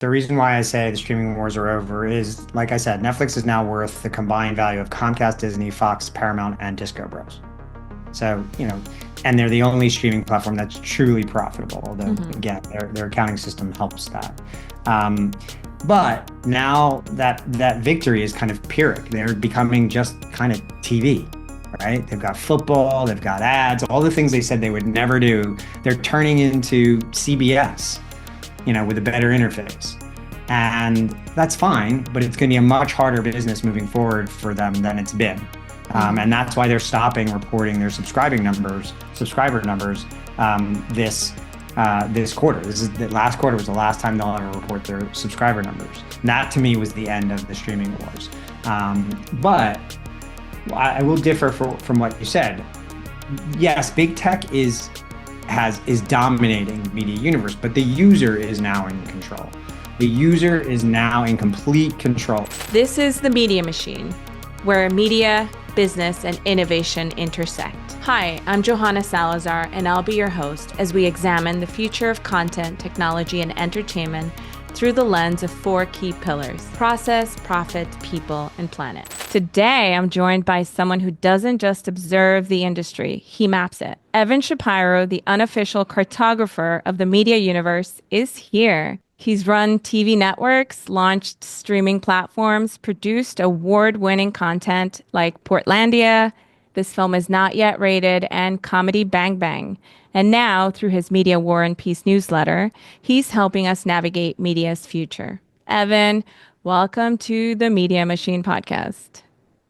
The reason why I say the streaming wars are over is, like I said, Netflix is now worth the combined value of Comcast, Disney, Fox, Paramount, and Disco Bros. So, and they're the only streaming platform that's truly profitable, although Hmm. again, their accounting system helps that. Um, but now that victory is kind of Pyrrhic. They're becoming just kind of TV, right? They've got football, they've got ads, all the things they said they would never do. They're turning into CBS, with a better interface. And that's fine, but it's going to be a much harder business moving forward for them than it's been. And that's why they're stopping reporting their subscriber numbers this quarter. This is the last quarter was the last time they'll ever report their subscriber numbers. And that to me was the end of the streaming wars. But I will differ from what you said. Yes, big tech is dominating the media universe, but the user is now in control. The user is now in complete control. This is the Media Machine, where media, business, and innovation intersect. Hi, I'm Johanna Salazar, and I'll be your host as we examine the future of content, technology, and entertainment through the lens of four key pillars: process, profit, people, and planet. Today, I'm joined by someone who doesn't just observe the industry, he maps it. Evan Shapiro, the unofficial cartographer of the media universe, is here. He's run TV networks, launched streaming platforms, produced award-winning content like Portlandia, This Film Is Not Yet Rated, and Comedy Bang Bang. And now, through his Media War and Peace newsletter, he's helping us navigate media's future. Evan, welcome to the Media Machine podcast.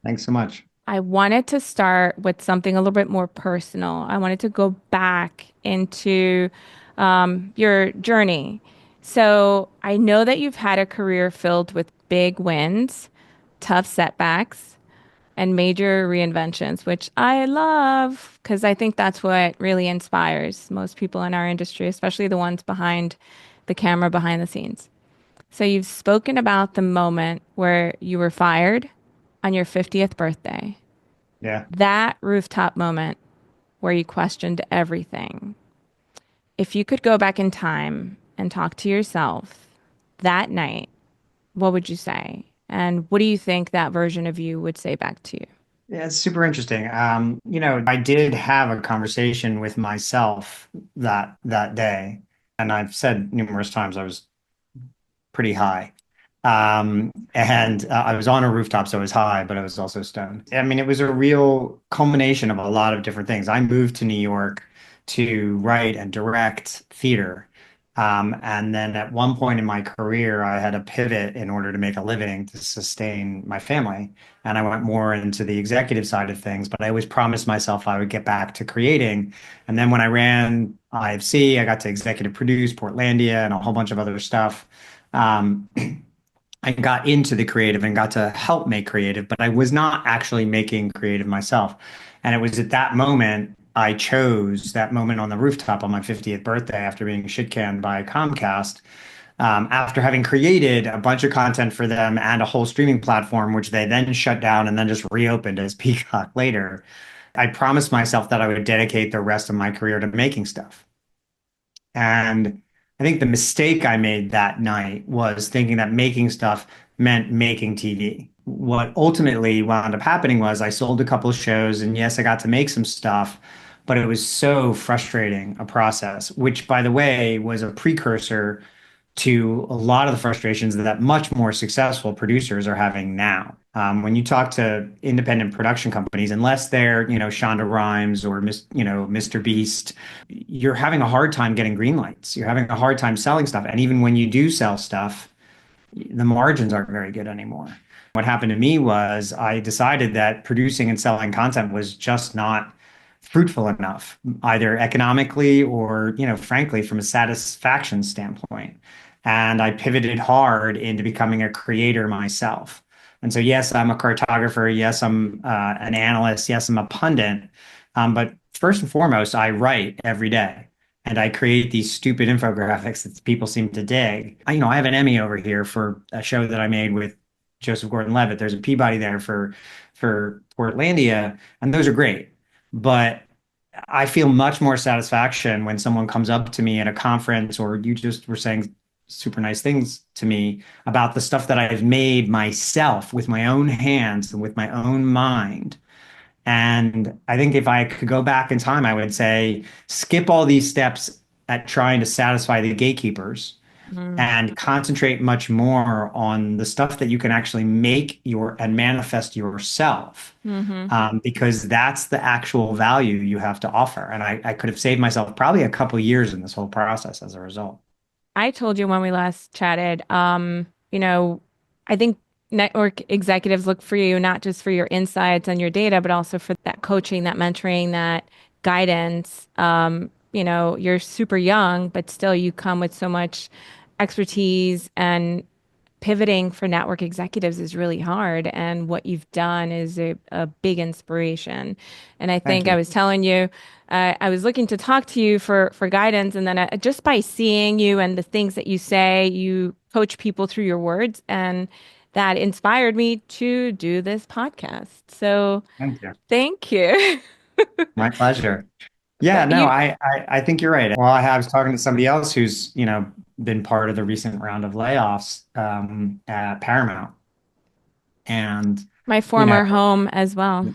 Thanks so much. I wanted to start with something a little bit more personal. I wanted to go back into your journey. So I know that you've had a career filled with big wins, tough setbacks, and major reinventions, which I love because I think that's what really inspires most people in our industry, especially the ones behind the camera, behind the scenes. So you've spoken about the moment where you were fired on your 50th birthday, Yeah. that rooftop moment where you questioned everything. If you could go back in time and talk to yourself that night, what would you say? And what do you think that version of you would say back to you? Yeah, it's super interesting. I did have a conversation with myself that day, and I've said numerous times I was pretty high. And I was on a rooftop, so I was high, but I was also stoned. I mean, it was a real culmination of a lot of different things. I moved to New York to write and direct theater. And then at one point in my career, I had a pivot in order to make a living to sustain my family. And I went more into the executive side of things, but I always promised myself I would get back to creating. And then when I ran IFC, I got to executive produce Portlandia and a whole bunch of other stuff. Um, I got into the creative and got to help make creative, but I was not actually making creative myself. And it was at that moment I chose that moment on the rooftop on my 50th birthday after being shit canned by Comcast. After having created a bunch of content for them and a whole streaming platform, which they then shut down and then just reopened as Peacock later, I promised myself that I would dedicate the rest of my career to making stuff. And I think the mistake I made that night was thinking that making stuff meant making TV. What ultimately wound up happening was I sold a couple of shows, and yes, I got to make some stuff, but it was so frustrating a process, which, by the way, was a precursor to a lot of the frustrations that much more successful producers are having now. When you talk to independent production companies, unless they're, Shonda Rhimes or Mr. Beast, you're having a hard time getting green lights. You're having a hard time selling stuff. And even when you do sell stuff, the margins aren't very good anymore. What happened to me was I decided that producing and selling content was just not fruitful enough, either economically or, frankly, from a satisfaction standpoint. And I pivoted hard into becoming a creator myself. And so, yes, I'm a cartographer. Yes, I'm an analyst. Yes, I'm a pundit. But first and foremost, I write every day and I create these stupid infographics that people seem to dig. I have an Emmy over here for a show that I made with Joseph Gordon-Levitt. There's a Peabody there for Portlandia, and those are great. But I feel much more satisfaction when someone comes up to me at a conference or you just were saying super nice things to me about the stuff that I've made myself with my own hands and with my own mind. And I think if I could go back in time, I would say skip all these steps at trying to satisfy the gatekeepers Mm, and concentrate much more on the stuff that you can actually make your and manifest yourself. hmm Because that's the actual value you have to offer. And I could have saved myself probably a couple years in this whole process as a result. I told you when we last chatted, I think network executives look for you not just for your insights and your data, but also for that coaching, that mentoring, that guidance. You're super young, but still you come with so much expertise, and pivoting for network executives is really hard. And what you've done is a big inspiration. And I Thank think I you. was telling you, I was looking to talk to you for guidance. And then just by seeing you and the things that you say, you coach people through your words. And that inspired me to do this podcast. So Thank you. thank you. My pleasure. Yeah, But no, you, I think you're right. Well, I was talking to somebody else who's, been part of the recent round of layoffs at Paramount. And, my you know, former home as well.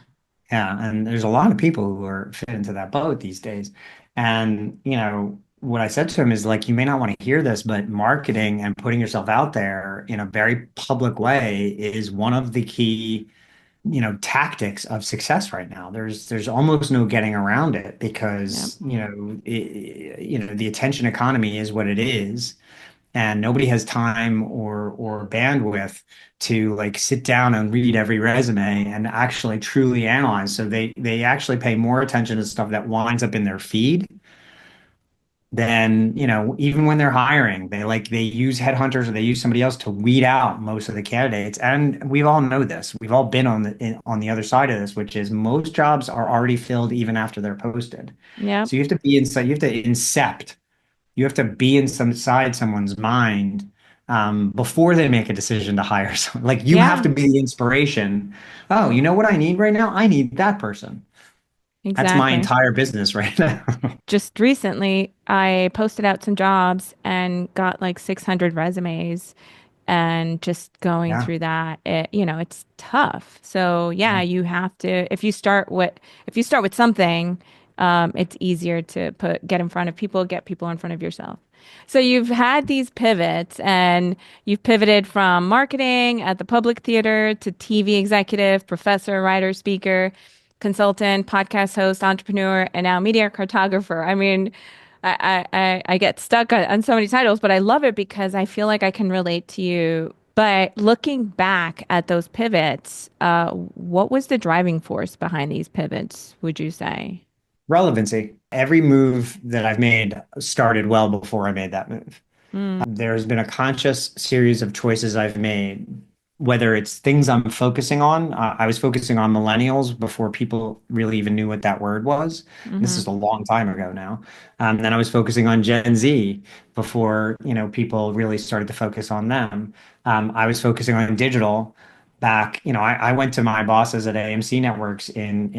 yeah, and there's a lot of people who are fit into that boat these days. And, what I said to him is like, you may not want to hear this, but marketing and putting yourself out there in a very public way is one of the key tactics of success right now. There's almost no getting around it Yep. because the attention economy is what it is, and nobody has time or bandwidth to like sit down and read every resume and actually truly analyze. So they actually pay more attention to stuff that winds up in their feed than even when they're hiring. They use headhunters or they use somebody else to weed out most of the candidates. And we all know this. We've all been on the other side of this, which is most jobs are already filled even after they're posted. Yep. So you have to be inside, you have to incept, you have to be inside someone's mind before they make a decision to hire someone. Like you have Yeah, to be the inspiration. Oh, you know what I need right now? I need that person. That's my exactly. entire business right now. Just recently, I posted out some jobs and got like 600 resumes. And just going Yeah. through that, it's tough. So yeah, you have to, if you start with something, it's easier to get in front of people, get people in front of yourself. So you've had these pivots, and you've pivoted from marketing at the public theater to TV executive, professor, writer, speaker, consultant, podcast host, entrepreneur, and now media cartographer. I mean, I get stuck on so many titles, but I love it because I feel like I can relate to you. But looking back at those pivots, what was the driving force behind these pivots, would you say? Relevancy. Every move that I've made started well before I made that move. Mm, There's been a conscious series of choices I've made, whether it's things I'm focusing on. I was focusing on millennials before people really even knew what that word was. This hmm is a long time ago now. Then I was focusing on Gen Z before, people really started to focus on them. I was focusing on digital back, I went to my bosses at AMC Networks in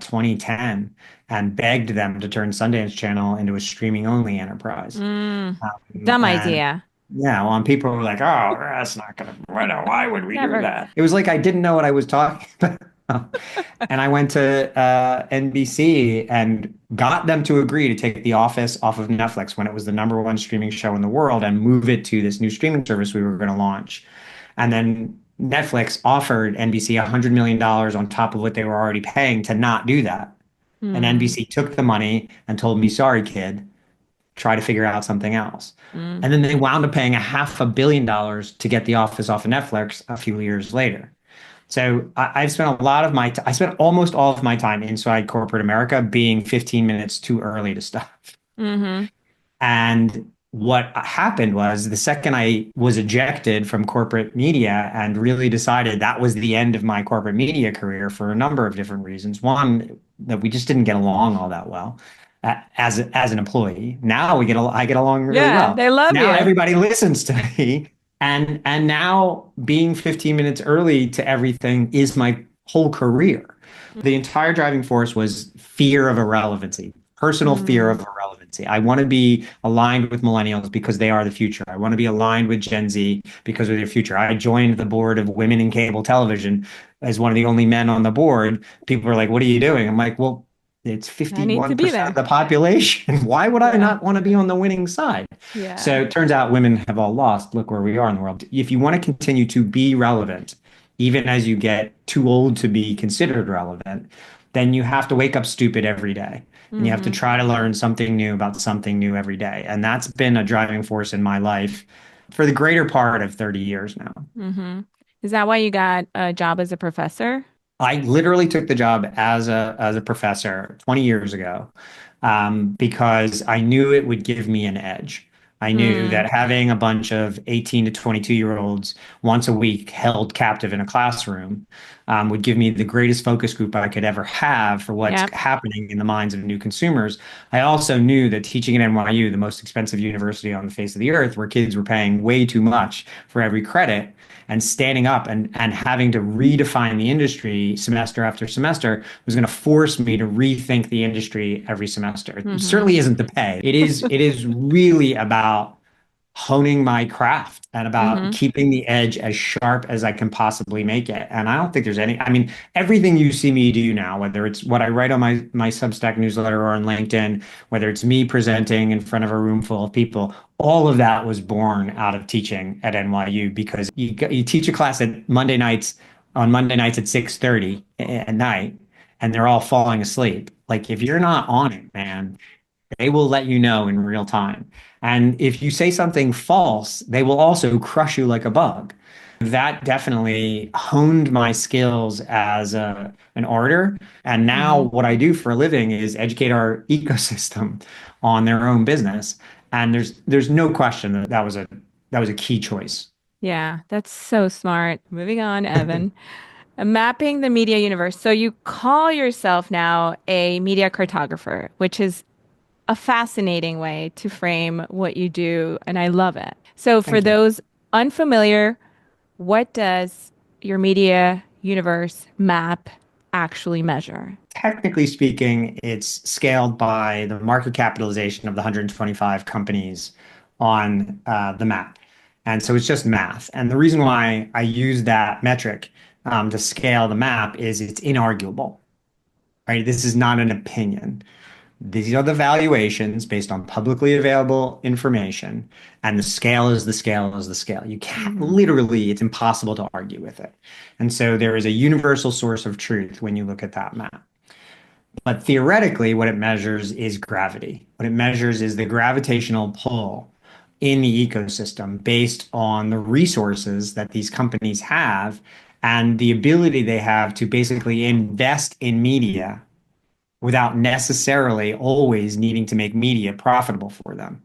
2010 and begged them to turn Sundance Channel into a streaming only enterprise. Mm, dumb And idea. yeah, well, and people were like, "Oh, that's not gonna. Why would we do Never. that?" It was like I didn't know what I was talking about. And I went to NBC and got them to agree to take The Office off of Netflix when it was the number one streaming show in the world and move it to this new streaming service we were going to launch. And then Netflix offered NBC $100 million on top of what they were already paying to not do that. And Mm, NBC took the money and told me, "Sorry, kid, try to figure out something else." mm, And then they wound up paying $500 million to get The Office off of Netflix a few years later. So I've spent a lot of I spent almost all of my time inside corporate America being 15 minutes too early to stuff. hmm And what happened was the second I was ejected from corporate media and really decided that was the end of my corporate media career for a number of different reasons. One, that we just didn't get along all that well as an employee. Now I get along really Yeah, well. they love Now you. everybody listens to me. And now being 15 minutes early to everything is my whole career. The entire driving force was fear of irrelevancy, personal fear Mm, of irrelevancy. See, I want to be aligned with millennials because they are the future. I want to be aligned with Gen Z because of their future. I joined the board of Women in Cable Television as one of the only men on the board. People are like, "What are you doing?" I'm like, "Well, it's I need to be 51% of there. the population. Why would I Yeah. not want to be on the winning side?" Yeah. So it turns out women have all lost. Look where we are in the world. If you want to continue to be relevant, even as you get too old to be considered relevant, then you have to wake up stupid every day. And you have to Mm-hmm. try to learn something new about something new every day. And that's been a driving force in my life for the greater part of 30 years now. Mm-hmm. Is that why you got a job as a professor? I literally took the job as a professor 20 years ago because I knew it would give me an edge. I knew Mm. that having a bunch of 18 to 22-year-olds once a week held captive in a classroom would give me the greatest focus group I could ever have for what's Yep. happening in the minds of new consumers. I also knew that teaching at NYU, the most expensive university on the face of the earth, where kids were paying way too much for every credit, and standing up and having to redefine the industry semester after semester was going to force me to rethink the industry every semester. It Mm-hmm. certainly isn't the pay. It is really about honing my craft and about Mm-hmm. keeping the edge as sharp as I can possibly make it. And I don't think there's any, I mean, everything you see me do now, whether it's what I write on my Substack newsletter or on LinkedIn, whether it's me presenting in front of a room full of people, all of that was born out of teaching at NYU because you teach a class at Monday nights at 6:30 at night, and they're all falling asleep. Like if you're not on it, man, they will let you know in real time. And if you say something false, they will also crush you like a bug. That definitely honed my skills as an orator. And now Mm-hmm. what I do for a living is educate our ecosystem on their own business. And there's no question that that was a key choice. Yeah, that's so smart. Moving on, Evan. Mapping the media universe. So you call yourself now a media cartographer, which is a fascinating way to frame what you do, and I love it. So for Thank you. those unfamiliar, what does your media universe map actually measure? Technically speaking, it's scaled by the market capitalization of the 125 companies on the map. And so it's just math. And the reason why I use that metric to scale the map is it's inarguable, right? This is not an opinion. These are the valuations based on publicly available information, and the scale is the scale is the scale. You can't Hmm. literally, it's impossible to argue with it. And so there is a universal source of truth when you look at that map. But theoretically, what it measures is gravity. What it measures is the gravitational pull in the ecosystem based on the resources that these companies have and the ability they have to basically invest in media without necessarily always needing to make media profitable for them.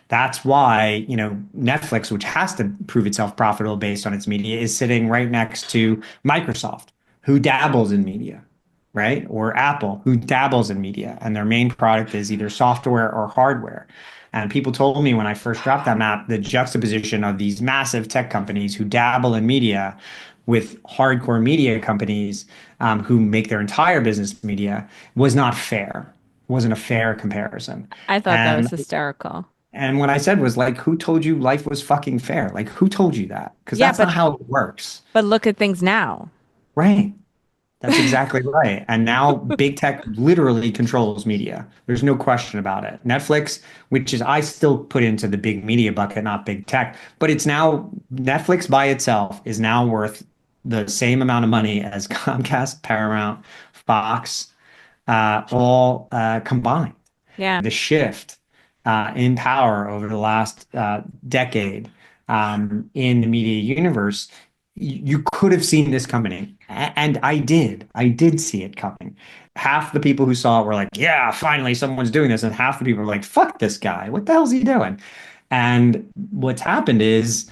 That's why, Netflix, which has to prove itself profitable based on its media, is sitting right next to Microsoft, who dabbles in media, right? Or Apple, who dabbles in media, and their main product is either software or hardware. And people told me when I first dropped that map, the juxtaposition of these massive tech companies who dabble in media with hardcore media companies who make their entire business media was not fair. Wasn't a fair comparison. I thought that was And hysterical. and what I said was like, who told you life was fucking fair? Like, who told you that? Because Yeah, that's not but how it works. but look at things now. Right. That's exactly right. And now big tech literally controls media. There's no question about it. Netflix, which is I still put into the big media bucket, not big tech, but it's now Netflix by itself is now worth the same amount of money as Comcast, Paramount, Fox, all combined. Yeah. The shift in power over the last decade in the media universe, you could have seen this coming. And I did. I did see it coming. Half the people who saw it were like, yeah, finally someone's doing this. And half the people were like, fuck this guy. What the hell's he doing? And what's happened is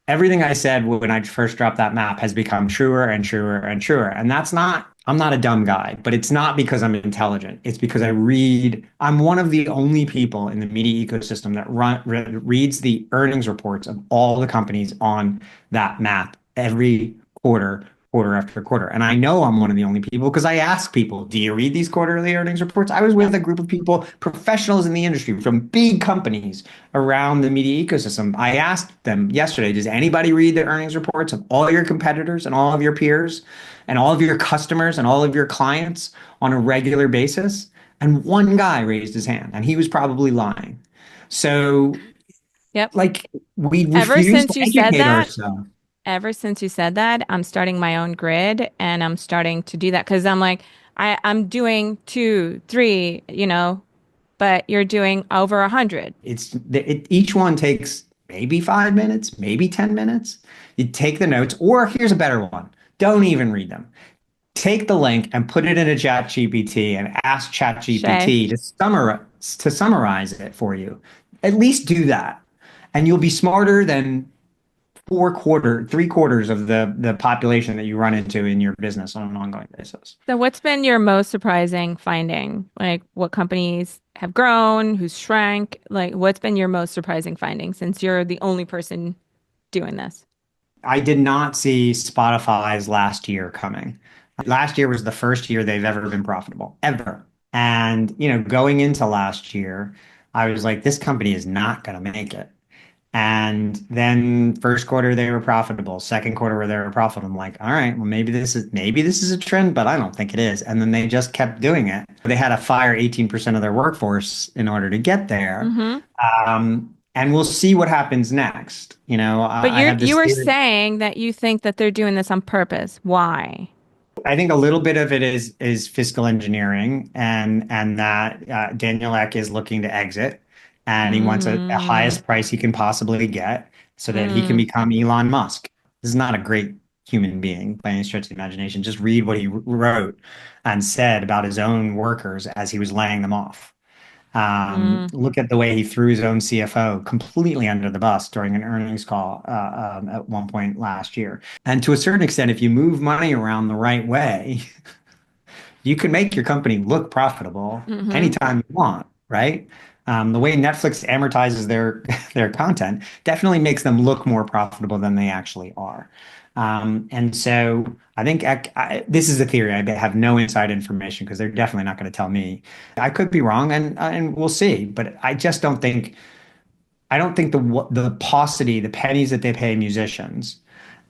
everything I said when I first dropped that map has become truer and truer and truer. And that's not, I'm not a dumb guy, but it's not because I'm intelligent. It's because I'm one of the only people in the media ecosystem that reads the earnings reports of all the companies on that map every quarter quarter after quarter. And I know I'm one of the only people because I ask people, do you read these quarterly earnings reports? I was Yep. with a group of people, professionals in the industry from big companies around the media ecosystem. I asked them yesterday, does anybody read the earnings reports of all your competitors and all of your peers and all of your customers and all of your clients on a regular basis? And one guy raised his hand, and he was probably lying. So, Yep. like, we Ever refuse to since you said educate that, ourselves. ever since you said that, I'm starting my own grid and I'm starting to do that because I'm like, I'm doing two, three, but you're doing over 100. Each one takes maybe 5 minutes, maybe 10 minutes. You take the notes, or here's a better one. Don't even read them. Take the link and put it in a chat GPT and ask chat Shay. GPT to summarize it for you. At least do that. And you'll be smarter than 3/4 of the population that you run into in your business on an ongoing basis. So what's been your most surprising finding? Like what companies have grown, who's shrank? Like what's been your most surprising finding since you're the only person doing this? I did not see Spotify's last year coming. Last year was the first year they've ever been profitable, ever. And, going into last year, I was like, this company is not going to make it. And then first quarter they were profitable. Second quarter where they were profitable. I'm like, all right, well maybe this is a trend, but I don't think it is. And then they just kept doing it. They had to fire 18% of their workforce in order to get there. Mm-hmm. And we'll see what happens next. But I have you this were theory. saying that you think that they're doing this on purpose. Why? I think a little bit of it is fiscal engineering, and that Daniel Ek is looking to exit, and he wants a Mm, highest price he can possibly get so that he can mm, become Elon Musk. This is not a great human being by any stretch of the imagination. Just read what he wrote and said about his own workers as he was laying them off. mm, Look at the way he threw his own CFO completely under the bus during an earnings call at one point last year. And to a certain extent, if you move money around the right way, you can make your company look profitable mm-hmm, anytime you want, right? The way Netflix amortizes their their content definitely makes them look more profitable than they actually are. And so I think this is a theory. I have no inside information because they're definitely not going to tell me. I could be wrong, and we'll see. But I don't think the paucity, the pennies that they pay musicians,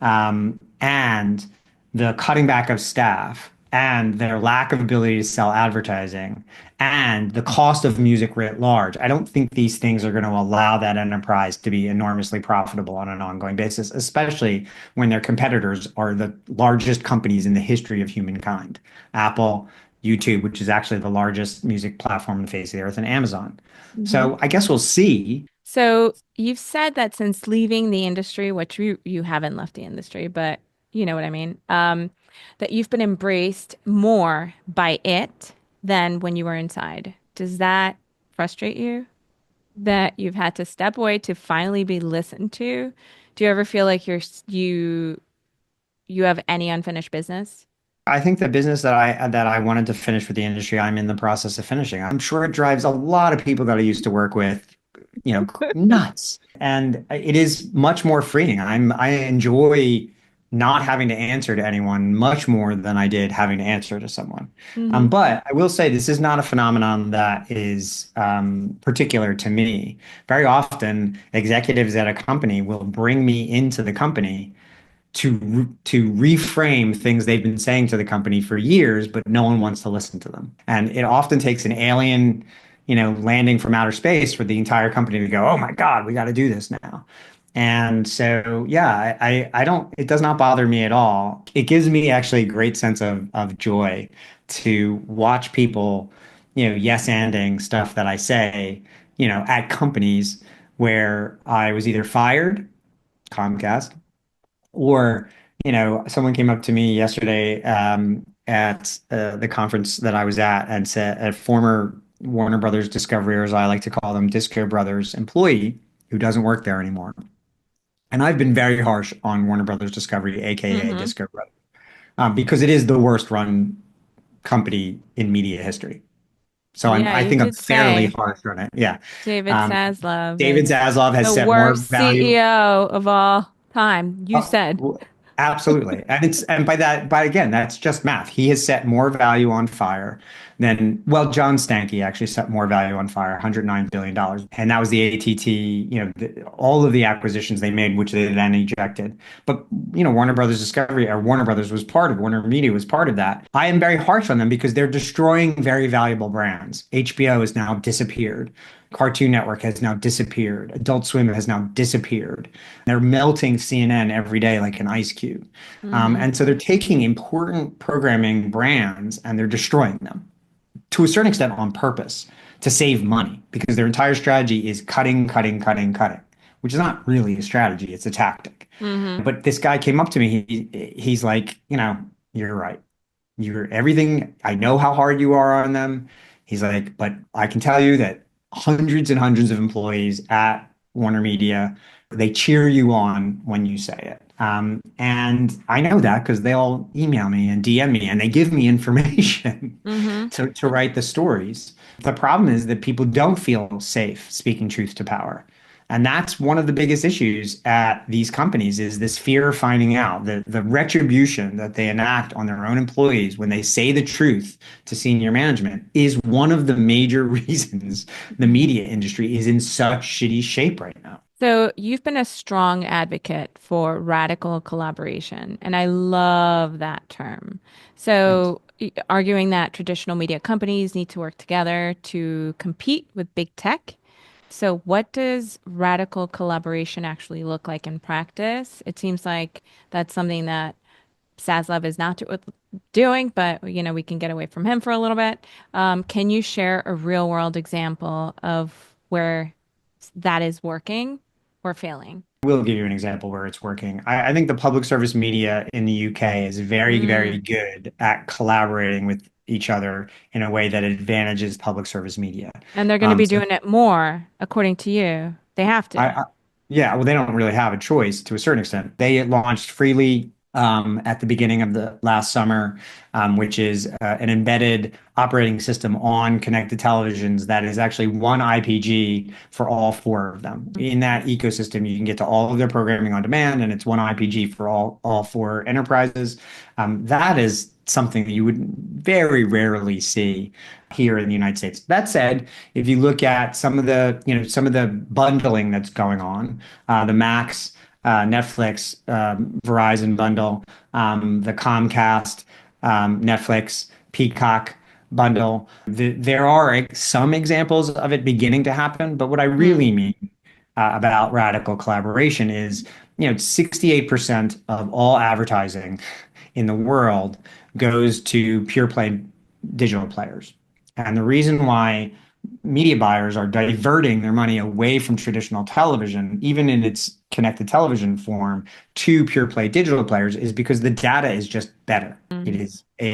and the cutting back of staff, and their lack of ability to sell advertising, and the cost of music writ large. I don't think these things are going to allow that enterprise to be enormously profitable on an ongoing basis, especially when their competitors are the largest companies in the history of humankind. Apple, YouTube, which is actually the largest music platform on the face of the earth, and Amazon. mm-hmm. So I guess we'll see. So you've said that since leaving the industry, which you haven't left the industry, but you know what I mean, that you've been embraced more by it than when you were inside. Does that frustrate you? That you've had to step away to finally be listened to? Do you ever feel like you have any unfinished business? I think the business that I wanted to finish with the industry, I'm in the process of finishing. I'm sure it drives a lot of people that I used to work with, nuts. And it is much more freeing. I enjoy not having to answer to anyone much more than I did having to answer to someone. Mm-hmm. But I will say this is not a phenomenon that is particular to me. Very often, executives at a company will bring me into the company to reframe things they've been saying to the company for years, but no one wants to listen to them. And it often takes an alien, landing from outer space for the entire company to go, "Oh my God, we got to do this now." And so, yeah, I don't. It does not bother me at all. It gives me actually a great sense of joy to watch people, yes-anding stuff that I say, at companies where I was either fired, Comcast, or, someone came up to me yesterday at the conference that I was at and said a former Warner Brothers Discovery, or as I like to call them, Disco Brothers employee who doesn't work there anymore. And I've been very harsh on Warner Brothers Discovery, aka Mm-hmm. Disco Brothers, because it is the worst run company in media history. So Yeah, I you think I'm did fairly say harsh on it. Yeah. David Um, Zaslav David is Zaslav has the set more worst value. CEO of all time. You Uh, said. Absolutely. And by again, that's just math. He has set more value on fire than, well, John Stankey actually set more value on fire, $109 billion. And that was the ATT, all of the acquisitions they made, which they then ejected. But, Warner Brothers Discovery or Warner Brothers was part of, Warner Media was part of that. I am very harsh on them because they're destroying very valuable brands. HBO has now disappeared. Cartoon Network has now disappeared. Adult Swim has now disappeared. They're melting CNN every day like an ice cube. Hmm. And so they're taking important programming brands and they're destroying them to a certain extent on purpose to save money because their entire strategy is cutting, cutting, cutting, cutting, which is not really a strategy, it's a tactic. Hmm. But this guy came up to me, he's like, you're right. You're everything. I know how hard you are on them. He's like, but I can tell you that hundreds and hundreds of employees at Warner Media, they cheer you on when you say it. And I know that because they all email me and DM me and they give me information Hmm. to write the stories. The problem is that people don't feel safe speaking truth to power. And that's one of the biggest issues at these companies is this fear of finding out, the retribution that they enact on their own employees when they say the truth to senior management is one of the major reasons the media industry is in such shitty shape right now. So you've been a strong advocate for radical collaboration, and I love that term. Thanks. So arguing that traditional media companies need to work together to compete with big tech. So what does radical collaboration actually look like in practice? It seems like that's something that Saslav is not doing, but we can get away from him for a little bit. Can you share a real world example of where that is working or failing? We'll give you an example where it's working. I think the public service media in the UK is very, very Mm. good at collaborating with each other in a way that advantages public service media. And they're going to be So doing it more, according to you. They have I, to. I yeah, well, they don't really have a choice to a certain extent. They launched freely at the beginning of the last summer, which is an embedded operating system on connected televisions that is actually one IPG for all four of them. In that ecosystem, you can get to all of their programming on demand, and it's one IPG for all four enterprises. That is something that you would very rarely see here in the United States. That said, if you look at some of the bundling that's going on, the Max, Netflix, Verizon bundle, the Comcast, Netflix, Peacock bundle. There are some examples of it beginning to happen, but what I Hmm. really mean about radical collaboration is, 68% of all advertising in the world goes to pure play digital players. And the reason why media buyers are diverting their money away from traditional television, even in its connected television form, to pure play digital players is because the data is just better. Hmm. It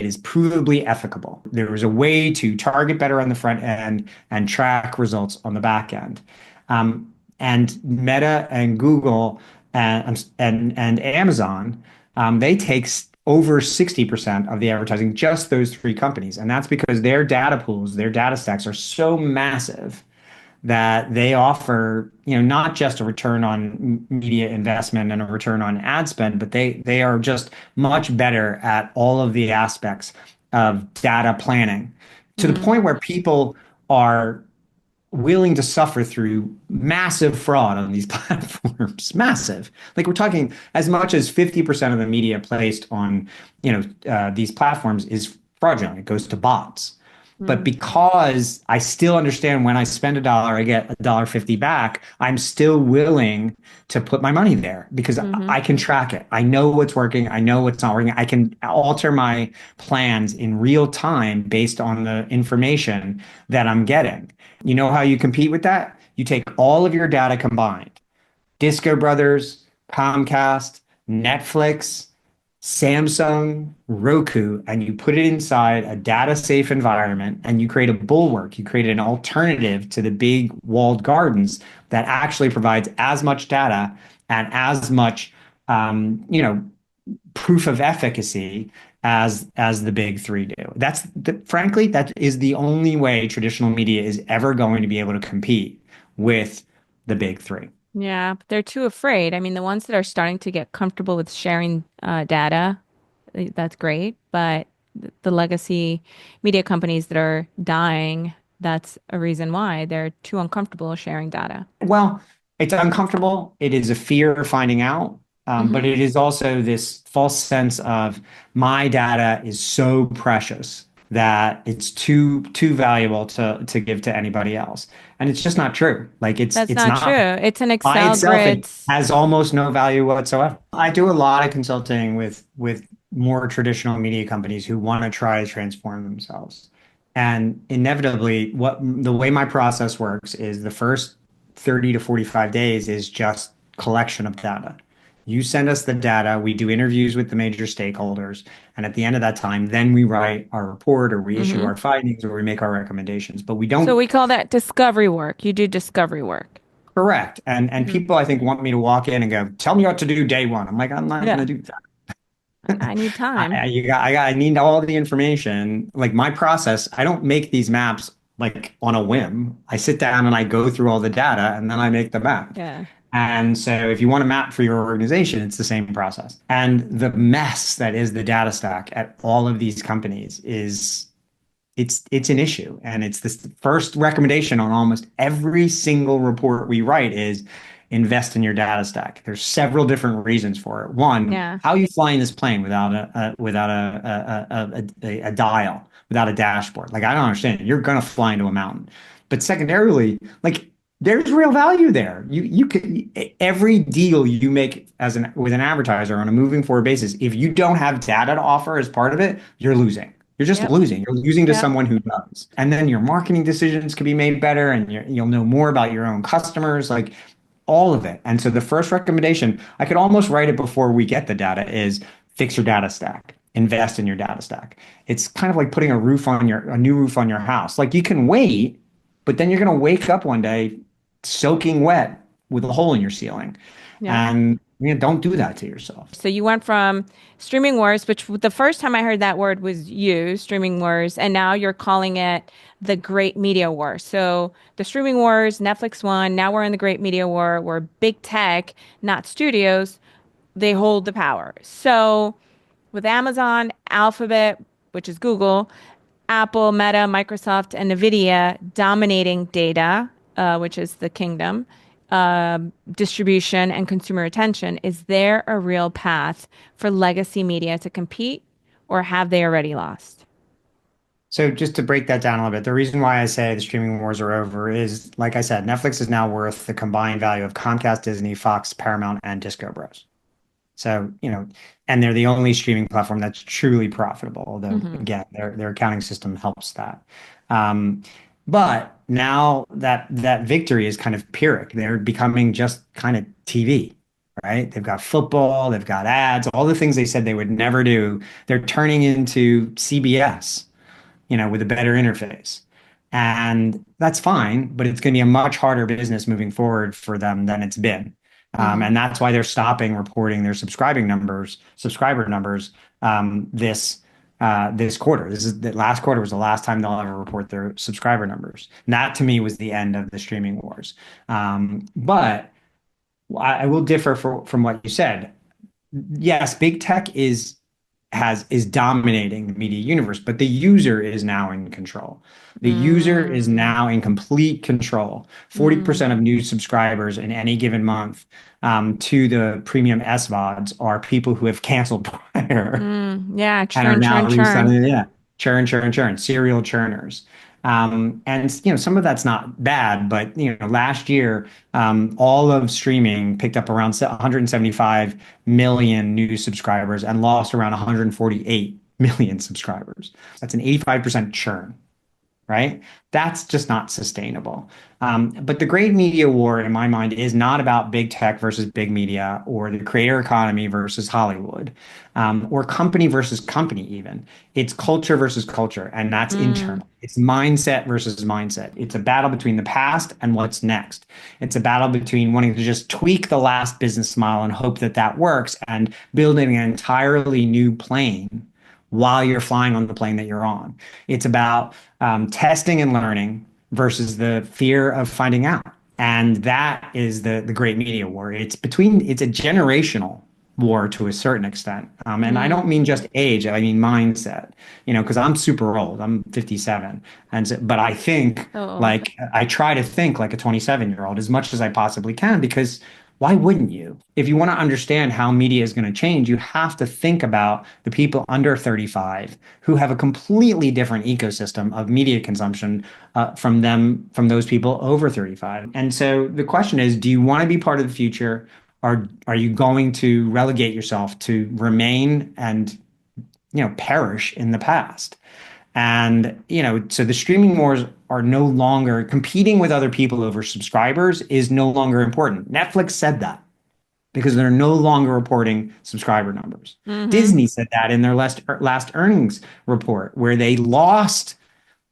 is provably ethical. There is a way to target better on the front end and track results on the back end. And Meta and Google and Amazon, they take over 60% of the advertising, just those three companies. And that's because their data pools, their data stacks are so massive that they offer, not just a return on media investment and a return on ad spend, but they are just much better at all of the aspects of data planning to the Hmm. point where people are willing to suffer through massive fraud on these platforms. Massive. Like we're talking as much as 50% of the media placed on, these platforms is fraudulent. It goes to bots. But Hmm. because I still understand when I spend a dollar, I get $1.50 back, I'm still willing to put my money there because Hmm. I can track it. I know what's working. I know what's not working. I can alter my plans in real time based on the information that I'm getting. You know how you compete with that? You take all of your data combined, Disco Brothers, Comcast, Netflix, Samsung, Roku, and you put it inside a data safe environment and you create a bulwark. You create an alternative to the big walled gardens that actually provides as much data and as much, proof of efficacy as the big three do. Frankly, that is the only way traditional media is ever going to be able to compete with the big three. Yeah, but they're too afraid. I mean, the ones that are starting to get comfortable with sharing data, that's great. But the legacy media companies that are dying, that's a reason why they're too uncomfortable sharing data. Well, it's uncomfortable. It is a fear of finding out. Hmm. But it is also this false sense of my data is so precious that it's too valuable to give to anybody else. And it's just not true. Like That's it's not true. not It's an by Excel itself, it grids. has almost no value whatsoever. I do a lot of consulting with more traditional media companies who want to try to transform themselves. And inevitably, what the way my process works is the first 30 to 45 days is just collection of data. You send us the data, we do interviews with the major stakeholders, and at the end of that time, then we write our report or we issue Hmm. our findings or we make our recommendations. But we So don't we call that discovery work. You do discovery work. correct. And Hmm. people I think want me to walk in and go, tell me what to do day one. I'm like, I'm not Yeah. going to do that. I need time. I need all the information. Like my process, I don't make these maps like on a whim. I sit down and I go through all the data and then I make the map. Yeah. And so if you want a map for your organization, it's the same process. And the mess that is the data stack at all of these companies is it's an issue. And it's this first recommendation on almost every single report we write is invest in your data stack. There's several different reasons for it. One, Yeah. how are you flying this plane without a dial, without a dashboard? Like I don't understand. You're gonna fly into a mountain. But secondarily, like there's real value there. You could every deal you make as an with an advertiser on a moving forward basis, if you don't have data to offer as part of it, you're losing. You're just Yep. losing. You're losing to Yep. someone who does. And then your marketing decisions can be made better and you'll know more about your own customers, like all of it. And so the first recommendation, I could almost write it before we get the data, is fix your data stack. Invest in your data stack. It's kind of like putting a new roof on your house. Like you can wait, but then you're going to wake up one day soaking wet with a hole in your ceiling. Yep. And don't do that to yourself. So you went from streaming wars, which the first time I heard that word was you, streaming wars, and now you're calling it the Great Media War. So the streaming wars, Netflix won. Now we're in the Great Media War, where big tech, not studios, they hold the power. So with Amazon, Alphabet, which is Google, Apple, Meta, Microsoft, and Nvidia dominating data, which is the kingdom, distribution, and consumer attention, is there a real path for legacy media to compete, or have they already lost? So just to break that down a little bit, the reason why I say the streaming wars are over is, like I said, Netflix is now worth the combined value of Comcast, Disney, Fox, Paramount, and Disco Bros. So, and they're the only streaming platform that's truly profitable, although Hmm. again, their accounting system helps that. Um, but now that victory is kind of Pyrrhic. They're becoming just kind of TV, right? They've got football, they've got ads, all the things they said they would never do. They're turning into CBS, with a better interface. And that's fine, but it's going to be a much harder business moving forward for them than it's been. Hmm. And that's why they're stopping reporting their subscriber numbers this quarter. This is the last quarter was the last time they'll ever report their subscriber numbers. And that to me was the end of the streaming wars. But I will differ from what you said. Yes, big tech is dominating the media universe, but the user is now in control. The user is Mm. now in complete control. 40% of Mm. new subscribers in any given month to the premium SVODs are people who have canceled prior Mm. Yeah, and are churn, churn, now churn. restarting. Yeah, churn, serial churners. And some of that's not bad, but last year, all of streaming picked up around 175 million new subscribers and lost around 148 million subscribers. That's an 85% churn, right? That's just not sustainable. But the great media war, in my mind, is not about big tech versus big media or the creator economy versus Hollywood, or company versus company, even. It's culture versus culture, and that's Mm. internal. It's mindset versus mindset. It's a battle between the past and what's next. It's a battle between wanting to just tweak the last business model and hope that that works and building an entirely new plane while you're flying on the plane that you're on. It's about testing and learning versus the fear of finding out. And that is the great media war. It's a generational war to a certain extent. And I don't Mm. mean just age, I mean mindset, because I'm super old. I'm 57. But I think Oh, like I try to think like a 27-year-old as much as I possibly can because why wouldn't you? If you want to understand how media is going to change, you have to think about the people under 35 who have a completely different ecosystem of media consumption from those people over 35. And so the question is, do you want to be part of the future, or are you going to relegate yourself to remain and perish in the past? And so the streaming wars are no longer competing with other people over subscribers is no longer important. Netflix said that because they're no longer reporting subscriber numbers. mm-hmm. Disney said that in their last earnings report, where they lost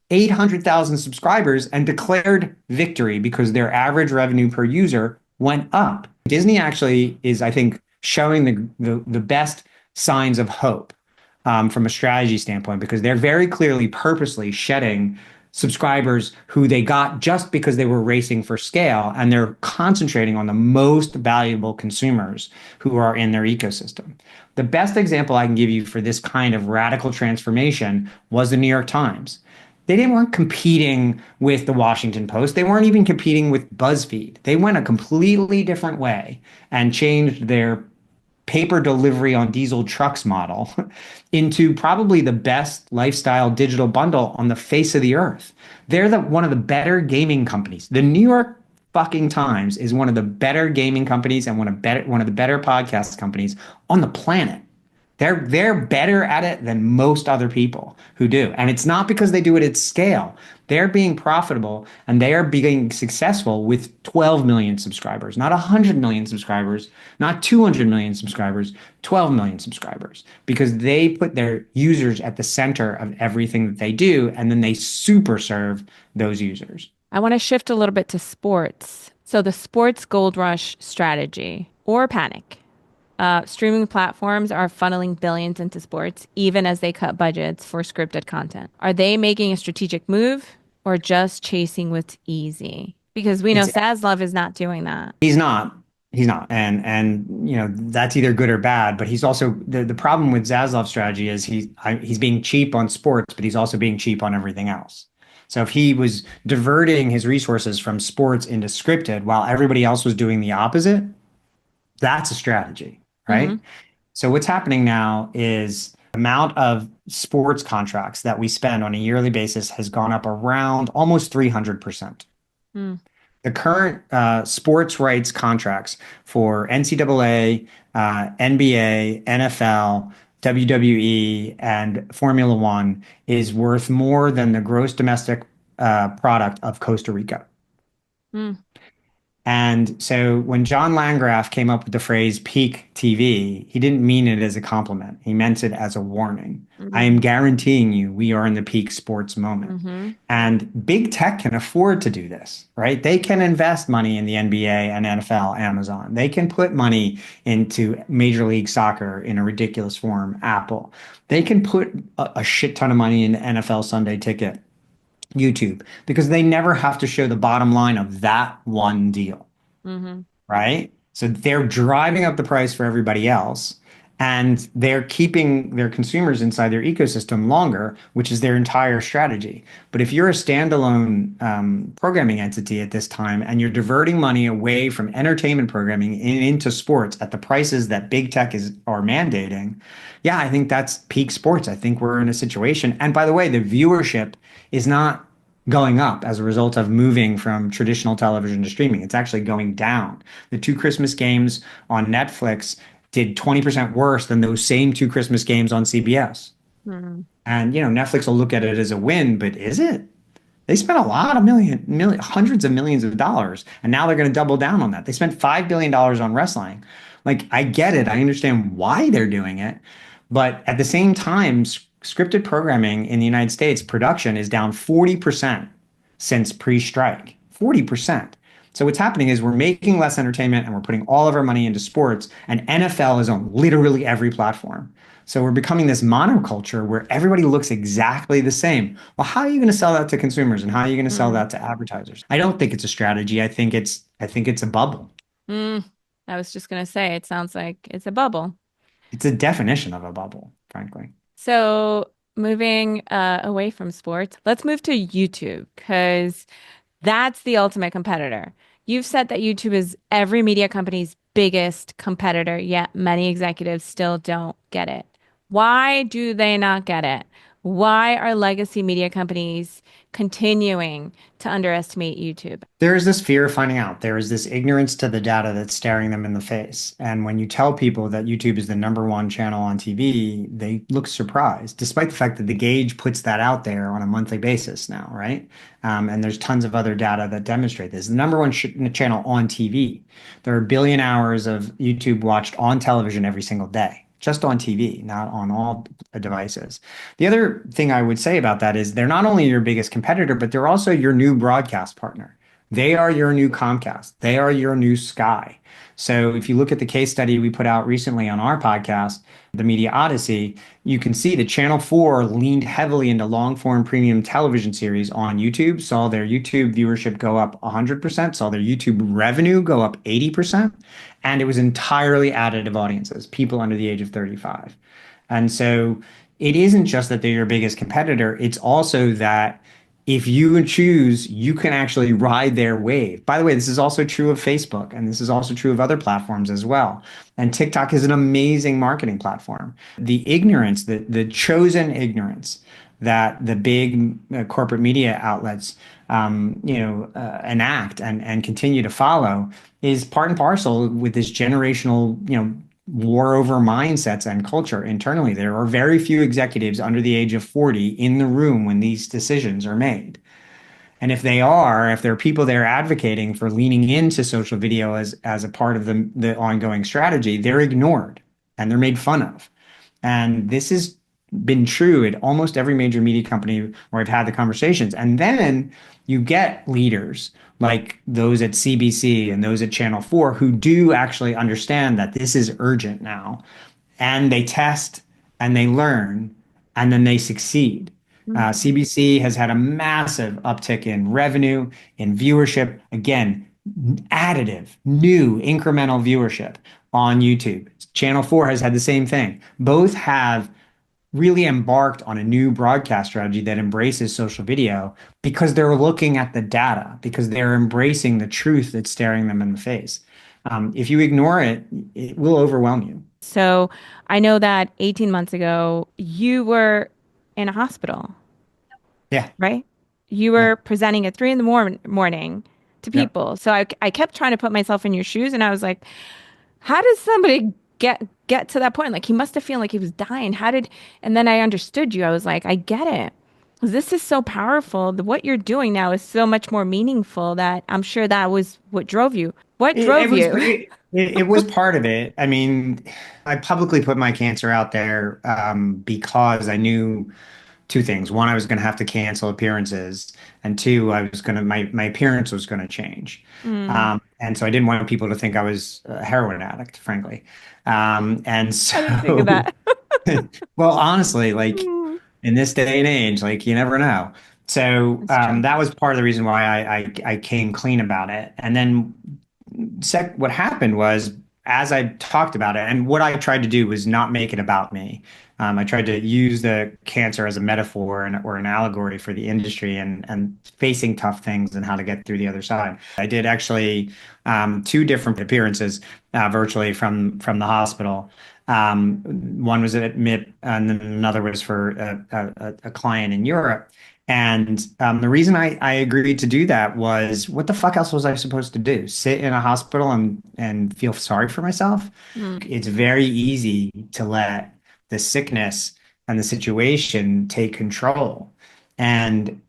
800,000 subscribers and declared victory because their average revenue per user went up. Disney actually is, I think, showing the best signs of hope from a strategy standpoint because they're very clearly purposely shedding subscribers who they got just because they were racing for scale, and they're concentrating on the most valuable consumers who are in their ecosystem. The best example I can give you for this kind of radical transformation was the New York Times. They weren't competing with the Washington Post. They weren't even competing with BuzzFeed. They went a completely different way and changed their paper delivery on diesel trucks model into probably the best lifestyle digital bundle on the face of the earth. They're one of the better gaming companies. The New York fucking Times is one of the better gaming companies and one of the better podcast companies on the planet. They're better at it than most other people who do. And it's not because they do it at scale. They're being profitable and they are being successful with 12 million subscribers, not 100 million subscribers, not 200 million subscribers, 12 million subscribers, because they put their users at the center of everything that they do. And then they super serve those users. I want to shift a little bit to sports. So the sports gold rush strategy or panic. Streaming platforms are funneling billions into sports, even as they cut budgets for scripted content. Are they making a strategic move or just chasing what's easy? Because we know It's Zaslav is not doing that. He's not. He's not. And that's either good or bad, but he's also the problem with Zaslav's strategy is he's being cheap on sports, but he's also being cheap on everything else. So if he was diverting his resources from sports into scripted while everybody else was doing the opposite, that's a strategy, Mm-hmm. right? So what's happening now is the amount of sports contracts that we spend on a yearly basis has gone up around almost 300%. Mm. The current sports rights contracts for NCAA, NBA, NFL, WWE, and Formula One is worth more than the gross domestic product of Costa Rica. Mm. And so when John Landgraf came up with the phrase peak TV, he didn't mean it as a compliment. He meant it as a warning. I am Mm. guaranteeing you we are in the peak sports moment. Mm-hmm. And big tech can afford to do this, right? They can invest money in the NBA and NFL, Amazon. They can put money into Major League Soccer in a ridiculous form, Apple. They can put a shit ton of money in the NFL Sunday Ticket, YouTube, because they never have to show the bottom line of that one deal, Mm-hmm. right? So they're driving up the price for everybody else, and they're keeping their consumers inside their ecosystem longer, which is their entire strategy. But if you're a standalone programming entity at this time and you're diverting money away from entertainment programming into sports at the prices that big tech are mandating, yeah, I think that's peak sports. I think we're in a situation. And by the way, the viewership is not going up as a result of moving from traditional television to streaming. It's actually going down. The two Christmas games on Netflix did 20% worse than those same two Christmas games on CBS. Mm-hmm. And Netflix will look at it as a win, but is it? They spent a lot of hundreds of millions of dollars, and now they're going to double down on that. They spent $5 billion on wrestling. Like, I get it. I understand why they're doing it. But at the same time, scripted programming in the United States, production is down 40% since pre-strike. 40%. So what's happening is we're making less entertainment and we're putting all of our money into sports, and NFL is on literally every platform. So we're becoming this monoculture where everybody looks exactly the same. Well, how are you going to sell that to consumers and how are you going to sell Mm, that to advertisers? I don't think it's a strategy. I think it's a bubble. mm. I was just gonna say, it sounds like it's a bubble. It's a definition of a bubble, frankly. So moving away from sports, let's move to YouTube because that's the ultimate competitor. You've said that YouTube is every media company's biggest competitor, yet many executives still don't get it. Why do they not get it? Why are legacy media companies continuing to underestimate YouTube? There is this fear of finding out. There is this ignorance to the data that's staring them in the face. And when you tell people that YouTube is the number one channel on TV, they look surprised, despite the fact that the Gauge puts that out there on a monthly basis now, right? And there's tons of other data that demonstrate this. The number one channel on TV. There are a billion hours of YouTube watched on television every single day, just on TV, not on all devices. The other thing I would say about that is they're not only your biggest competitor, but they're also your new broadcast partner. They are your new Comcast. They are your new Sky. So if you look at the case study we put out recently on our podcast, The Media Odyssey, you can see that Channel 4 leaned heavily into long form premium television series on YouTube, saw their YouTube viewership go up 100%, saw their YouTube revenue go up 80%, and it was entirely additive audiences, people under the age of 35. And so it isn't just that they're your biggest competitor, it's also that if you choose, you can actually ride their wave. By the way, this is also true of Facebook, and this is also true of other platforms as well. And TikTok is an amazing marketing platform. The ignorance, the chosen ignorance that the big corporate media outlets, enact and continue to follow is part and parcel with this generational, war over mindsets and culture internally. There are very few executives under the age of 40 in the room when these decisions are made. And if there are people there advocating for leaning into social video as a part of the ongoing strategy, they're ignored and they're made fun of. And this has been true at almost every major media company where I've had the conversations. And then you get leaders like those at CBC and those at Channel 4 who do actually understand that this is urgent now. And they test and they learn and then they succeed. CBC has had a massive uptick in revenue, in viewership. Again, additive, new, incremental viewership on YouTube. Channel 4 has had the same thing. Both have really embarked on a new broadcast strategy that embraces social video because they're looking at the data, because they're embracing the truth that's staring them in the face. If you ignore it, it will overwhelm you. So I know that 18 months ago, you were in a hospital, Yeah, right? You yeah, were presenting at 3 in the morning to yeah. people. So I kept trying to put myself in your shoes and I was like, how does somebody get to that point? Like he must have felt like he was dying. And then I understood you. I was like, I get it. This is so powerful. What you're doing now is so much more meaningful that I'm sure that was what drove you. What It drove was you? it was part of it. I mean, I publicly put my cancer out there because I knew two things. One, I was going to have to cancel appearances, and two, my appearance was going to change. Mm, And so I didn't want people to think I was a heroin addict, frankly. And I didn't think of so, that. well, honestly, like Mm, in this day and age, like you never know. So that's true. that was part of the reason why I came clean about it. And then what happened was, as I talked about it, and what I tried to do was not make it about me. I tried to use the cancer as a metaphor or an allegory for the industry and facing tough things and how to get through the other side. I did actually two different appearances virtually from the hospital. One was at MIP, and then another was for a client in Europe. And the reason I agreed to do that was what the fuck else was I supposed to do? Sit in a hospital and feel sorry for myself? Mm, It's very easy to let the sickness and the situation take control. And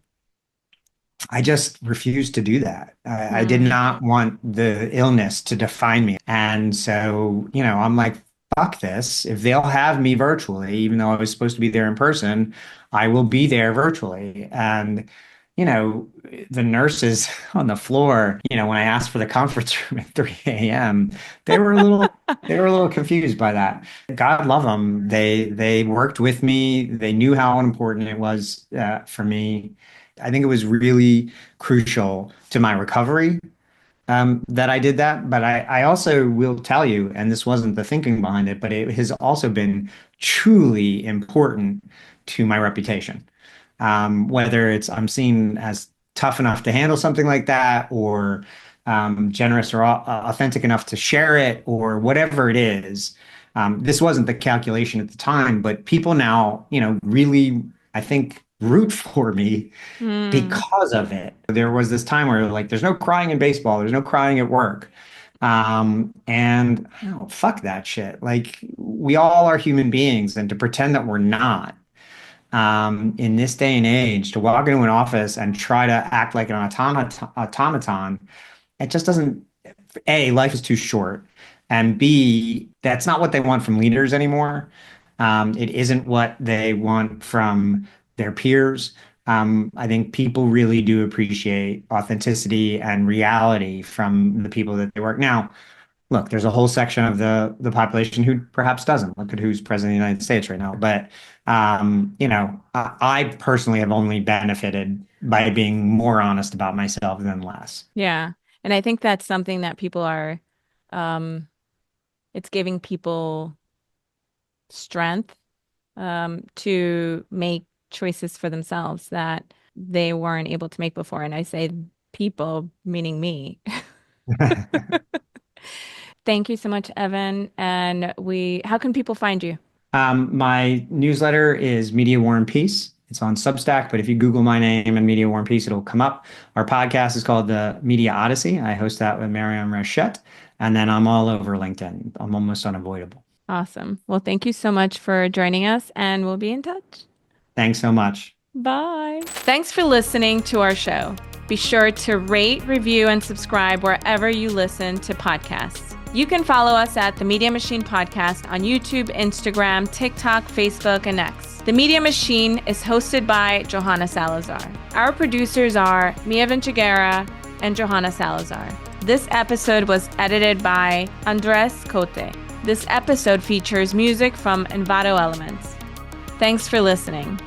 I just refused to do that. I did mm. not want the illness to define me. And so, I'm like, fuck this. If they'll have me virtually, even though I was supposed to be there in person, I will be there virtually. And the nurses on the floor, when I asked for the conference room at 3 a.m., they were a little they were a little confused by that. God love them. They worked with me. They knew how important it was for me. I think it was really crucial to my recovery that I did that. But I also will tell you, and this wasn't the thinking behind it, but it has also been truly important to my reputation. Whether it's I'm seen as tough enough to handle something like that, or generous or authentic enough to share it, or whatever it is. This wasn't the calculation at the time, but people now, really, I think, root for me Hmm. because of it. There was this time where like there's no crying in baseball, there's no crying at work. And fuck that shit. Like we all are human beings, and to pretend that we're not, in this day and age, to walk into an office and try to act like an automaton, it just doesn't. A, life is too short, and B, that's not what they want from leaders anymore. It isn't what they want from their peers. I think people really do appreciate authenticity and reality from the people that they work. Now, look, there's a whole section of the population who perhaps doesn't. Look at who's president of the United States right now. But I personally have only benefited by being more honest about myself than less. Yeah. And I think that's something that people are, um, it's giving people strength, to make choices for themselves that they weren't able to make before. And I say people, meaning me. Thank you so much, Evan. And how can people find you? My newsletter is Media War and Peace. It's on Substack, but if you Google my name and Media War and Peace, it'll come up. Our podcast is called The Media Odyssey. I host that with Mariam Rachette, and then I'm all over LinkedIn. I'm almost unavoidable. Awesome. Well, thank you so much for joining us, and we'll be in touch. Thanks so much. Bye. Thanks for listening to our show. Be sure to rate, review, and subscribe wherever you listen to podcasts. You can follow us at The Media Machine Podcast on YouTube, Instagram, TikTok, Facebook, and X. The Media Machine is hosted by Johanna Salazar. Our producers are Evan Shapiro and Johanna Salazar. This episode was edited by Andres Cote. This episode features music from Envato Elements. Thanks for listening.